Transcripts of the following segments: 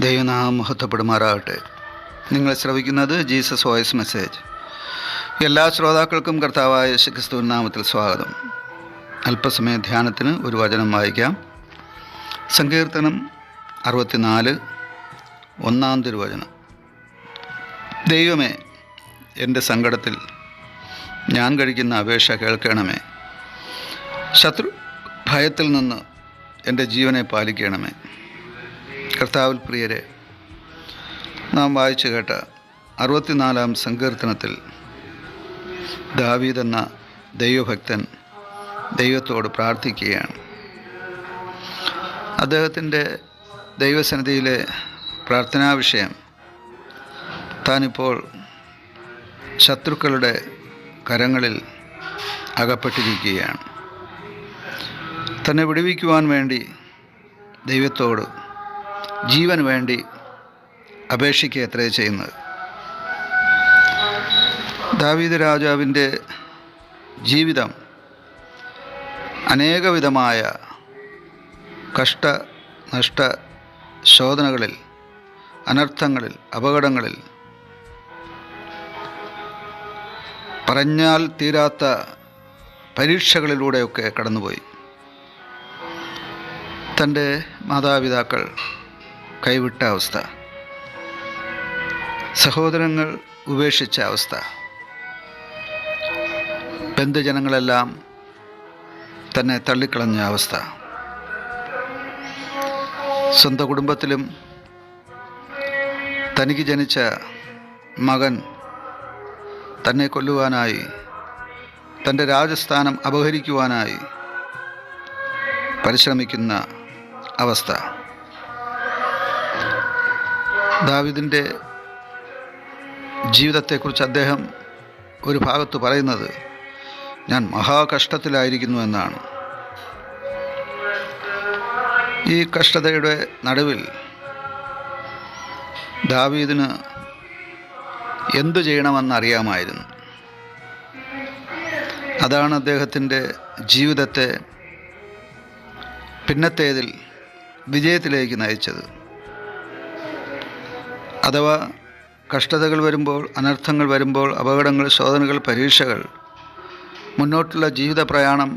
ദൈവനാമം മഹത്വപ്പെടുമാറാകട്ടെ. നിങ്ങൾ ശ്രവിക്കുന്നത് Jesus voice message. എല്ലാ ശ്രോതാക്കൾക്കും കർത്താവായ യേശുക്രിസ്തുവിൻ നാമത്തിൽ സ്വാഗതം. അല്പസമയ ധ്യാനത്തിന് ഒരു വചനം വായിക്കാം. സങ്കീർത്തനം 64 1-ാം തിരുവചനം. ദൈവമേ, എൻ്റെ സങ്കടത്തിൽ ഞാൻ കഴിക്കുന്ന അപേക്ഷ കേൾക്കണമേ. ശത്രു ഭയത്തിൽ നിന്ന് എൻ്റെ ജീവനെ പാലിക്കണമേ. കർത്താവിൽ പ്രിയരെ, നാം വായിച്ചു കേട്ട 64-ാം സങ്കീർത്തനത്തിൽ ദാവീദ് എന്ന ദൈവഭക്തൻ ദൈവത്തോട് പ്രാർത്ഥിക്കുകയാണ്. അദ്ദേഹത്തിൻ്റെ ദൈവസന്നിധിയിലെ പ്രാർത്ഥനാ വിഷയം താനിപ്പോൾ ശത്രുക്കളുടെ കരങ്ങളിൽ അകപ്പെട്ടിരിക്കുകയാണ്. തന്നെ വിടുവിക്കുവാൻ വേണ്ടി ദൈവത്തോട് ജീവന് വേണ്ടി അപേക്ഷിക്കുക എത്രയേ ചെയ്യുന്നത്. ദാവീദ് രാജാവിൻ്റെ ജീവിതം അനേകവിധമായ നഷ്ട ശോധനകളിൽ, അനർത്ഥങ്ങളിൽ, അപകടങ്ങളിൽ, പറഞ്ഞാൽ തീരാത്ത പരീക്ഷകളിലൂടെയൊക്കെ കടന്നുപോയി. തൻ്റെ മാതാപിതാക്കൾ കൈവിട്ട അവസ്ഥ, സഹോദരങ്ങൾ ഉപേക്ഷിച്ച അവസ്ഥ, ബന്ധുജനങ്ങളെല്ലാം തന്നെ തള്ളിക്കളഞ്ഞ അവസ്ഥ, സ്വന്തം കുടുംബത്തിലും തനിക്ക് ജനിച്ച മകൻ തന്നെ കൊല്ലുവാനായി, തൻ്റെ രാജസ്ഥാനം അപഹരിക്കുവാനായി പരിശ്രമിക്കുന്ന അവസ്ഥ. ദാവീദിൻ്റെ ജീവിതത്തെക്കുറിച്ച് അദ്ദേഹം ഒരു ഭാഗത്ത് പറയുന്നത്, ഞാൻ മഹാകഷ്ടത്തിലായിരിക്കുന്നു എന്നാണ്. ഈ കഷ്ടതയുടെ നടുവിൽ ദാവീദിന് എന്തു ചെയ്യണമെന്നറിയാമായിരുന്നു. അതാണ് അദ്ദേഹത്തിൻ്റെ ജീവിതത്തെ പിന്നത്തേതിൽ വിജയത്തിലേക്ക് നയിച്ചത്. അഥവാ കഷ്ടതകൾ വരുമ്പോൾ, അനർത്ഥങ്ങൾ വരുമ്പോൾ, അപകടങ്ങൾ, ശോധനകൾ, പരീക്ഷകൾ, മുന്നോട്ടുള്ള ജീവിത പ്രയാണം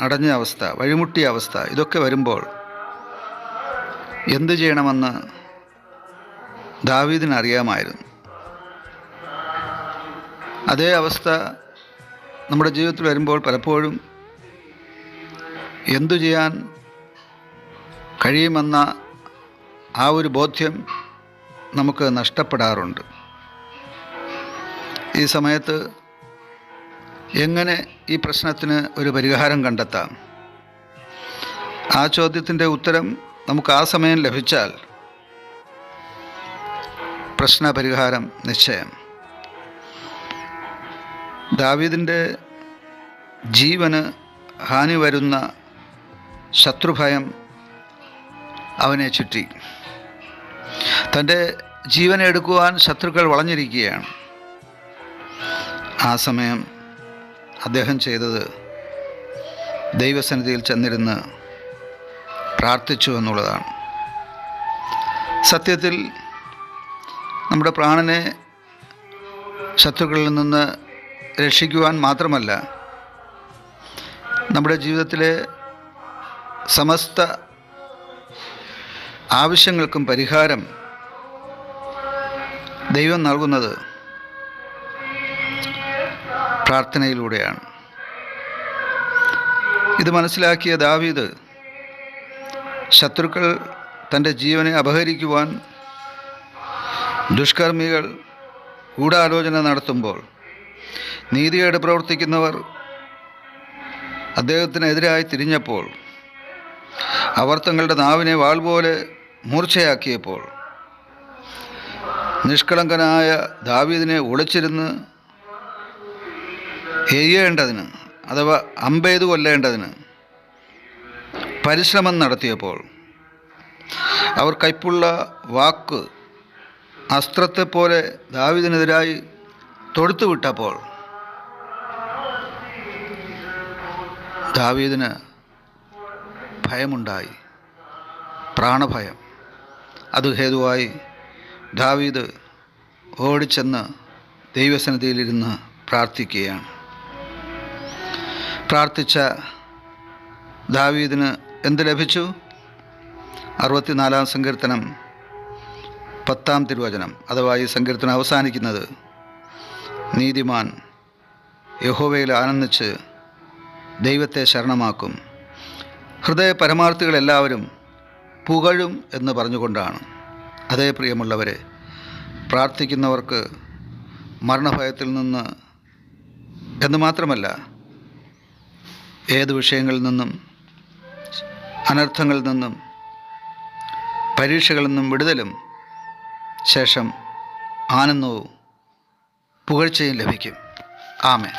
അടഞ്ഞ അവസ്ഥ, വഴിമുട്ടിയ അവസ്ഥ, ഇതൊക്കെ വരുമ്പോൾ എന്തു ചെയ്യണമെന്ന് ദാവീദിന് അറിയാമായിരുന്നു. അതേ അവസ്ഥ നമ്മുടെ ജീവിതത്തിൽ വരുമ്പോൾ പലപ്പോഴും എന്തു ചെയ്യാൻ കഴിയുമെന്ന ആ ഒരു ബോധ്യം നമുക്ക് നഷ്ടപ്പെടാറുണ്ട്. ഈ സമയത്ത് എങ്ങനെ ഈ പ്രശ്നത്തിന് ഒരു പരിഹാരം കണ്ടെത്താം? ആ ചോദ്യത്തിൻ്റെ ഉത്തരം നമുക്ക് ആ സമയം ലഭിച്ചാൽ പ്രശ്ന പരിഹാരം നിശ്ചയം. ദാവീദിൻ്റെ ജീവന് ഹാനി വരുന്ന ശത്രുഭയം അവനെ ചുറ്റി. തൻ്റെ ജീവനെ എടുക്കുവാൻ ശത്രുക്കൾ വളഞ്ഞിരിക്കുകയാണ്. ആ സമയം അദ്ദേഹം ചെയ്തത് ദൈവസന്നിധിയിൽ ചെന്നിരുന്ന് പ്രാർത്ഥിച്ചു എന്നുള്ളതാണ്. സത്യത്തിൽ നമ്മുടെ പ്രാണനെ ശത്രുക്കളിൽ നിന്ന് രക്ഷിക്കുവാൻ മാത്രമല്ല, നമ്മുടെ ജീവിതത്തിലെ സമസ്ത ആവശ്യങ്ങൾക്കും പരിഹാരം ദൈവം നൽകുന്നത് പ്രാർത്ഥനയിലൂടെയാണ്. ഇത് മനസ്സിലാക്കിയ ദാവീദ് ശത്രുക്കൾ തൻ്റെ ജീവനെ അപഹരിക്കുവാൻ ദുഷ്കർമ്മികൾ ഗൂഢാലോചന നടത്തുമ്പോൾ, നീതികേട് പ്രവർത്തിക്കുന്നവർ അദ്ദേഹത്തിനെതിരായി തിരിഞ്ഞപ്പോൾ, അവർ തങ്ങളുടെ നാവിനെ വാൾ പോലെ മൂർച്ചയാക്കിയപ്പോൾ, നിഷ്കളങ്കനായ ദാവീദിനെ ഒളിച്ചിരുന്ന് എയ്യേണ്ടതിന്, അഥവാ അമ്പെയ്ത് കൊല്ലേണ്ടതിന് പരിശ്രമം നടത്തിയപ്പോൾ, അവർ കൈപ്പുള്ള വാക്ക് അസ്ത്രത്തെപ്പോലെ ദാവീദിനെതിരായി തൊടുത്തുവിട്ടപ്പോൾ ദാവീദിന് ഭയമുണ്ടായി, പ്രാണഭയം. അത് ഹേതുവായി ദാവീദ് ഓടിച്ചെന്ന് ദൈവസന്നിധിയിലിരുന്ന് പ്രാർത്ഥിക്കുകയാണ്. പ്രാർത്ഥിച്ച ദാവീദിന് എന്ത് ലഭിച്ചു? 64-ാം സങ്കീർത്തനം 10-ാം തിരുവചനം, അഥവാ ഈ സങ്കീർത്തനം അവസാനിക്കുന്നത് നീതിമാൻ യഹോവയിൽ ആനന്ദിച്ച് ദൈവത്തെ ശരണമാക്കും, ഹൃദയ പരമാർത്ഥികളെല്ലാവരും പുകഴും എന്ന് പറഞ്ഞുകൊണ്ടാണ്. അതേ പ്രിയമുള്ളവരെ, പ്രാർത്ഥിക്കുന്നവർക്ക് മരണഭയത്തിൽ നിന്ന് എന്ന് മാത്രമല്ല, ഏത് വിഷയങ്ങളിൽ നിന്നും, അനർത്ഥങ്ങളിൽ നിന്നും, പരീക്ഷകളിൽ നിന്നും വിടുതലും ശേഷം ആനന്ദവും പുകഴ്ചയും ലഭിക്കും. ആമേൻ.